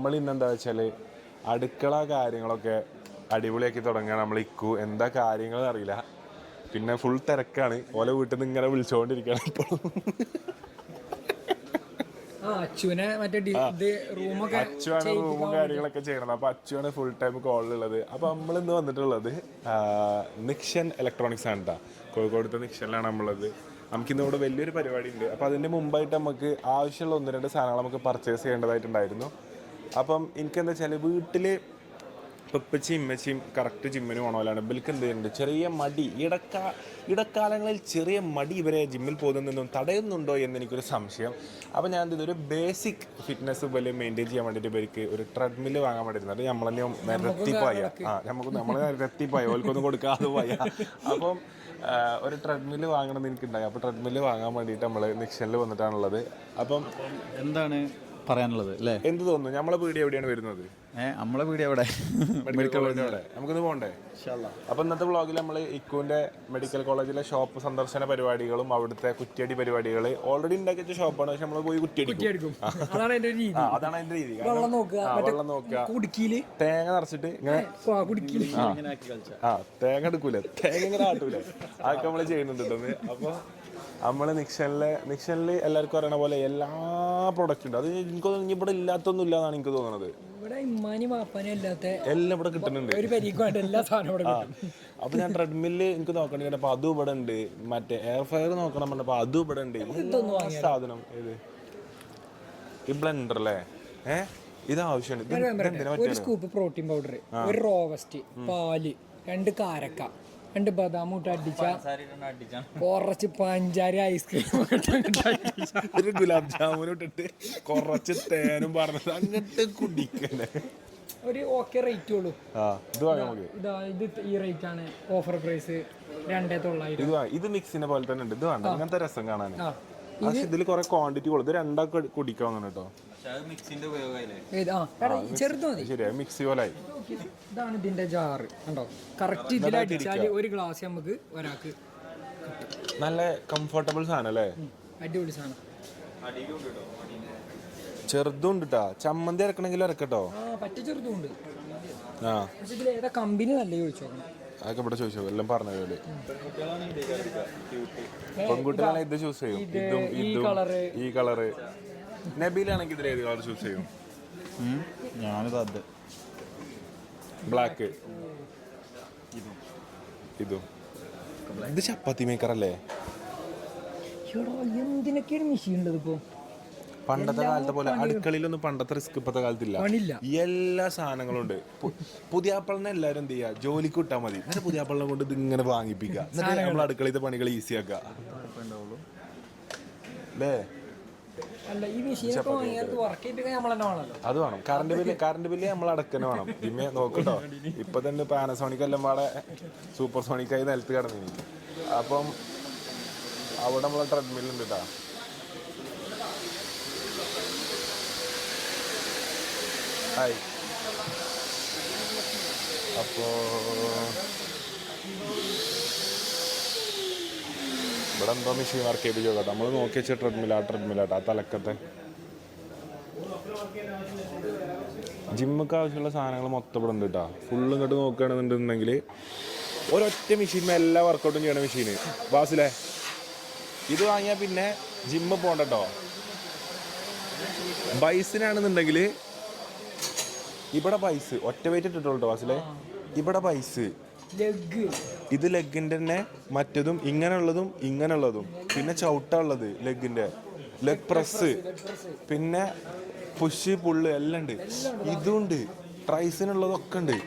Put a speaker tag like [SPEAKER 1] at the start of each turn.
[SPEAKER 1] നമ്മൾ ഇന്നെന്താ വെച്ചാൽ അടുക്കള കാര്യങ്ങളൊക്കെ അടിപൊളിയാക്കി തുടങ്ങുകയാണ്. നമ്മൾ ഇക്കു എന്താ കാര്യങ്ങൾ അറിയില്ല, പിന്നെ ഫുൾ തിരക്കാണ്. ഓല വീട്ടിൽ നിന്ന് ഇങ്ങനെ വിളിച്ചുകൊണ്ടിരിക്കുകയാണ് ഇപ്പോഴും. അച്ചുവാണ് റൂമും കാര്യങ്ങളൊക്കെ ചെയ്യണത്. അപ്പൊ അച്ചുവാണ് ഫുൾ ടൈം കോളിലുള്ളത്. അപ്പൊ നമ്മൾ ഇന്ന് വന്നിട്ടുള്ളത് നിക്ഷൻ ഇലക്ട്രോണിക്സ് ആണ് കേട്ടോ. കോഴിക്കോടത്തെ നിക്ഷനിലാണ് നമ്മളുള്ളത്. നമുക്കിന്ന് ഇവിടെ വലിയൊരു പരിപാടി ഉണ്ട്. അപ്പോൾ അതിൻ്റെ മുമ്പായിട്ട് നമുക്ക് ആവശ്യമുള്ള 1-2 സാധനങ്ങൾ നമുക്ക് പർച്ചേസ് ചെയ്യേണ്ടതായിട്ടുണ്ടായിരുന്നു. അപ്പം എനിക്കെന്താ വെച്ചാൽ വീട്ടിൽ ഇപ്പച്ചിയും ഇമ്മച്ചിയും കറക്റ്റ് ജിമ്മിന് പോകണമല്ലാണ്. ഇവർക്ക് എന്ത് ചെയ്യുന്നുണ്ട്, ചെറിയ മടി, ഇടക്കാലങ്ങളിൽ ചെറിയ മടി ഇവരെ ജിമ്മിൽ പോകുന്നതെന്നും തടയുന്നുണ്ടോ എന്നെനിക്കൊരു സംശയം. അപ്പോൾ ഞാൻ എന്ത് ചെയ്തു, ഒരു ബേസിക് ഫിറ്റ്നസ് പോലെ മെയിൻറ്റെയിൻ ചെയ്യാൻ വേണ്ടിയിട്ട് ഇവർക്ക് ഒരു ട്രെഡ്മില്ല് വാങ്ങാൻ വേണ്ടിയിരുന്നത്. അത് നമ്മൾ തന്നെ നിരത്തിപ്പോയ നമ്മൾ നിരത്തിപ്പോയ ഓൽക്കൊന്നും കൊടുക്കാതെ പോയ. അപ്പം ഒരു ട്രെഡ്മില്ല് വാങ്ങണമെന്ന് എനിക്കുണ്ടായി. അപ്പോൾ ട്രെഡ്മില്ല് വാങ്ങാൻ വേണ്ടിയിട്ട് നമ്മൾ നിക്ഷനിൽ വന്നിട്ടാണുള്ളത്. അപ്പം
[SPEAKER 2] എന്താണ് പറയാനുള്ളത് അല്ലേ?
[SPEAKER 1] എന്ത് തോന്നുന്നു, നമ്മളെ വീട് എവിടെയാണ് വരുന്നത്?
[SPEAKER 2] നമ്മളെ വീട് എവിടെ?
[SPEAKER 1] മെഡിക്കൽ കോളേജിലൂടെ നമുക്കിന്ന് പോകണ്ടേ? അപ്പോൾ ഇന്നത്തെ വ്ളോഗിൽ നമ്മൾ ഇക്കുവിൻ്റെ മെഡിക്കൽ കോളേജിലെ ഷോപ്പ് സന്ദർശന പരിപാടികളും അവിടുത്തെ കുറ്റിയടി പരിപാടികൾ ഓൾറെഡി ഉണ്ടാക്കിയ ഷോപ്പാണ്. പക്ഷെ നമ്മൾ പോയി കുറ്റിയടിക്കും. അതാണ് അതിൻ്റെ രീതി. വെള്ളം നോക്കുക, തേങ്ങ നിറച്ചിട്ട് ഇങ്ങനെ തേങ്ങ എടുക്കൂലേ, തേങ്ങ ഇങ്ങനെ ആട്ടൂലേ, അതൊക്കെ നമ്മൾ ചെയ്യുന്നുണ്ട്. അപ്പോൾ നമ്മൾ നിക്ഷനിൽ എല്ലാവർക്കും അറിയണ പോലെ എല്ലാ പ്രൊഡക്റ്റും ഉണ്ട്. അത് എനിക്ക് തോന്നുന്നു ഇവിടെ ഇല്ലാത്തൊന്നും ഇല്ല എന്നാണ് എനിക്ക് തോന്നുന്നത്. എല്ലാം ഇവിടെ കിട്ടുന്നുണ്ട്. അപ്പൊ ഞാൻ ട്രെഡ്മില്ല് എനിക്ക് നോക്കണ്ടി, അപ്പൊ അതും ഇവിടെ ഉണ്ട്. മറ്റേ എയർ ഫയർ നോക്കണം പറഞ്ഞപ്പോ അതും ഇവിടെ ഉണ്ട്. സാധനം ഏത് ഈ ബ്ലെൻഡർ അല്ലേ? ഇത് ആവശ്യമുണ്ട്.
[SPEAKER 3] ഒരു സ്കൂപ്പ് പ്രോട്ടീൻ പൗഡർ, ഒരു റോവസ്റ്റ്, പാല്, 2 കാരക്ക, 2 ബദാം ഇട്ട് അടിച്ച, കുറച്ച് പഞ്ചാര ഐസ്ക്രീം,
[SPEAKER 1] ഒരു ഗുലാബ് ജാമുൻ ഇട്ടിട്ട് കുറച്ച് തേനും പറഞ്ഞത് അങ്ങനത്തെ കുടിക്കണേ.
[SPEAKER 3] ഒരു ഓക്കെ റേറ്റ് ഉള്ളൂ. ഇത് ഈ റേറ്റ് ആണ്. Offer price 2,900.
[SPEAKER 1] ഇത് മിക്സിനെ പോലെ തന്നെ ഉണ്ട്. ഇത് വേണ്ട, അങ്ങനത്തെ രസം കാണാൻ. പക്ഷെ ഇതിൽ കുറെ ക്വാണ്ടിറ്റി ഉള്ളത്. 2 കുടിക്കാവുന്ന കേട്ടോ. ശരിയാ, മിക്സി പോലെ.
[SPEAKER 3] ഇതാണ് ഇതിന്റെ ജാറ് കണ്ടോ. കറക്റ്റ് ഇതിലടിച്ചാല് ഒരു ഗ്ലാസ് നമുക്ക് ഒരാൾക്ക്
[SPEAKER 1] നല്ല കംഫർട്ടബിൾ സാധനം അല്ലേ?
[SPEAKER 3] അടിപൊളി സാധനം.
[SPEAKER 1] ചെറുതും ഉണ്ട് കേട്ടോ. ചമ്മന്തി ഇറക്കണമെങ്കിൽ ഇറക്കട്ടോ.
[SPEAKER 3] പറ്റ ചെറുതും ഉണ്ട്. ഏതാ കമ്പനി നല്ല ചോദിച്ചോ?
[SPEAKER 1] അതൊക്കെ ഇവിടെ ചോദിച്ചോ, എല്ലാം പറഞ്ഞ. പെൺകുട്ടികളാണ് ഇത് ചൂസ് ചെയ്യും. ഇതും ഈ കളറ്. നബീലാണെങ്കിൽ ഇതിൽ ഏത് കളർ ചൂസ് ചെയ്യും?
[SPEAKER 2] ഞാനിത്
[SPEAKER 1] ബ്ലാക്ക്. ഇതും ഇത് ചപ്പാത്തി മേക്കർ അല്ലേ?
[SPEAKER 3] എന്തിനൊക്കെയാണ് മെഷീൻ ഉള്ളത് ഇപ്പൊ?
[SPEAKER 1] പണ്ടത്തെ കാലത്തെ പോലെ അടുക്കളയിലൊന്നും പണ്ടത്തെ റിസ്ക് ഇപ്പത്തെ കാലത്തില്ല. എല്ലാ സാധനങ്ങളും ഉണ്ട്. പുതിയാപ്പളിനെ എല്ലാവരും എന്ത് ചെയ്യുക, ജോലിക്ക് വിട്ടാൽ മതി. എന്നിട്ട് പുതിയാപ്പളിനെ കൊണ്ട് ഇത് ഇങ്ങനെ വാങ്ങിപ്പിക്കുക. എന്നിട്ട് നമ്മൾ അടുക്കളയിലത്തെ പണികൾ ഈസി ആക്കുക അല്ലേ? അത് വേണം. കറണ്ട് ബില്ല് നമ്മൾ അടക്കന്നെ വേണം. പിന്നെ നോക്കട്ടോ, ഇപ്പൊ തന്നെ പാനസോണിക് എല്ലാം പാടെ സൂപ്പർ സോണിക്കായി നിലത്ത് കിടന്നിനി. അപ്പം അവിടെ നമ്മളെ ട്രെഡ്മിൽ ഉണ്ട് കേട്ടോ. ഹായ്. അപ്പോ ഇവിടെ എന്തോ മെഷീൻ വർക്ക് ചെയ്യിപ്പിച്ചു കേട്ടോ. നമ്മൾ നോക്കി വെച്ച ട്രെഡ്മില്ലാട്ടോ, ആ തലക്കത്തെ. ജിമ്മൊക്കെ ആവശ്യമുള്ള സാധനങ്ങൾ മൊത്തം ഇവിടെ ഉണ്ട് കേട്ടോ. ഫുള്ള് ഇങ്ങോട്ട് നോക്കുകയാണെന്നുണ്ടെന്നുണ്ടെങ്കിൽ ഒരൊറ്റ മെഷീൻ എല്ലാ വർക്കൗട്ടും ചെയ്യണ മെഷീന്. ബാസിലെ ഇത് വാങ്ങിയാൽ പിന്നെ ജിമ്മ് പോകണ്ടോ. ബൈസിനാണെന്നുണ്ടെങ്കിൽ ഇവിടെ പൈസ് ഒറ്റ വെയിറ്റ് ഇട്ടിട്ടുള്ളൂ ബാസിലെ. ഇവിടെ പൈസ് ഇത് ലെഗിന്റെ തന്നെ, മറ്റതും ഇങ്ങനെയുള്ളതും ഇങ്ങനെയുള്ളതും, പിന്നെ ചവിട്ടുള്ളത് ലെഗിന്റെ, ലെഗ് പ്രസ്, പിന്നെ പുഷ് പുള്ള് എല്ലാം ഉണ്ട്. ഇതുണ്ട്, ട്രൈസിനുള്ളതൊക്കെ ഉണ്ട്.